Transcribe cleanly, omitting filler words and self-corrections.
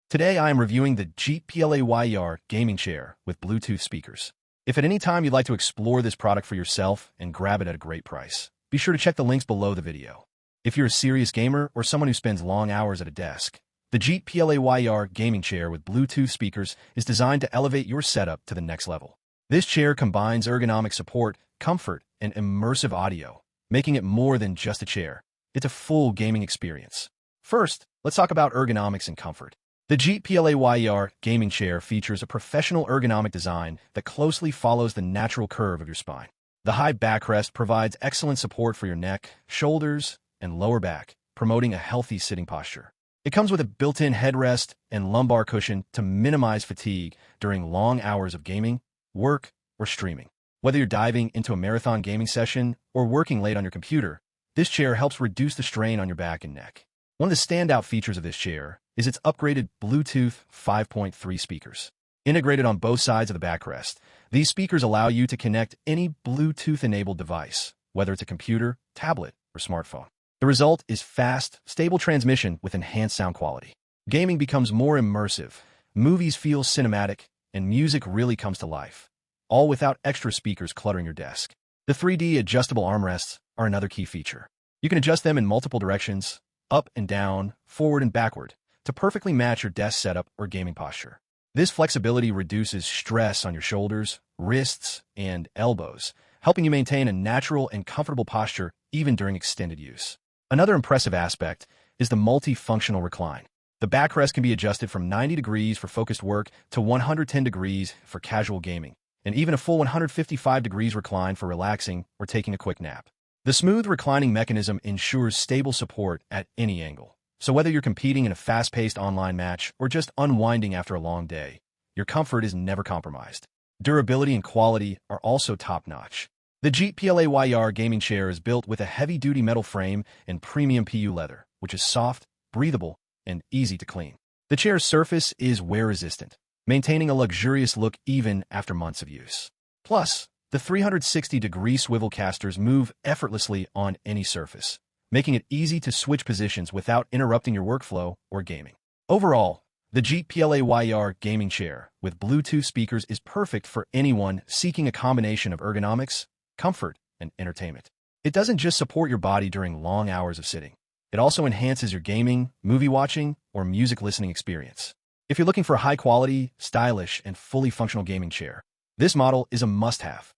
Today I am reviewing the GTPLAYER Gaming Chair with Bluetooth speakers. If at any time you'd like to explore this product for yourself and grab it at a great price, be sure to check the links below the video. If you're a serious gamer or someone who spends long hours at a desk, the GTPLAYER Gaming Chair with Bluetooth speakers is designed to elevate your setup to the next level. This chair combines ergonomic support, comfort, and immersive audio, making it more than just a chair. It's a full gaming experience. First, let's talk about ergonomics and comfort. The GTPLAYER Gaming Chair features a professional ergonomic design that closely follows the natural curve of your spine. The high backrest provides excellent support for your neck, shoulders, and lower back, promoting a healthy sitting posture. It comes with a built-in headrest and lumbar cushion to minimize fatigue during long hours of gaming, work, or streaming. Whether you're diving into a marathon gaming session or working late on your computer, this chair helps reduce the strain on your back and neck. One of the standout features of this chair is its upgraded Bluetooth 5.3 speakers. Integrated on both sides of the backrest, these speakers allow you to connect any Bluetooth-enabled device, whether it's a computer, tablet, or smartphone. The result is fast, stable transmission with enhanced sound quality. Gaming becomes more immersive, movies feel cinematic, and music really comes to life, all without extra speakers cluttering your desk. The 3D adjustable armrests are another key feature. You can adjust them in multiple directions, up and down, forward and backward, to perfectly match your desk setup or gaming posture. This flexibility reduces stress on your shoulders, wrists, and elbows, helping you maintain a natural and comfortable posture even during extended use. Another impressive aspect is the multifunctional recline. The backrest can be adjusted from 90 degrees for focused work to 110 degrees for casual gaming, and even a full 155 degrees recline for relaxing or taking a quick nap. The smooth reclining mechanism ensures stable support at any angle. So whether you're competing in a fast-paced online match or just unwinding after a long day, your comfort is never compromised. Durability and quality are also top-notch. The GTPLAYER Gaming Chair is built with a heavy-duty metal frame and premium PU leather, which is soft, breathable, and easy to clean. The chair's surface is wear-resistant, maintaining a luxurious look even after months of use. Plus, the 360-degree swivel casters move effortlessly on any surface, making it easy to switch positions without interrupting your workflow or gaming. Overall, the GTPLAYER Gaming Chair with Bluetooth speakers is perfect for anyone seeking a combination of ergonomics, comfort, and entertainment. It doesn't just support your body during long hours of sitting. It also enhances your gaming, movie watching, or music listening experience. If you're looking for a high-quality, stylish, and fully functional gaming chair, this model is a must-have.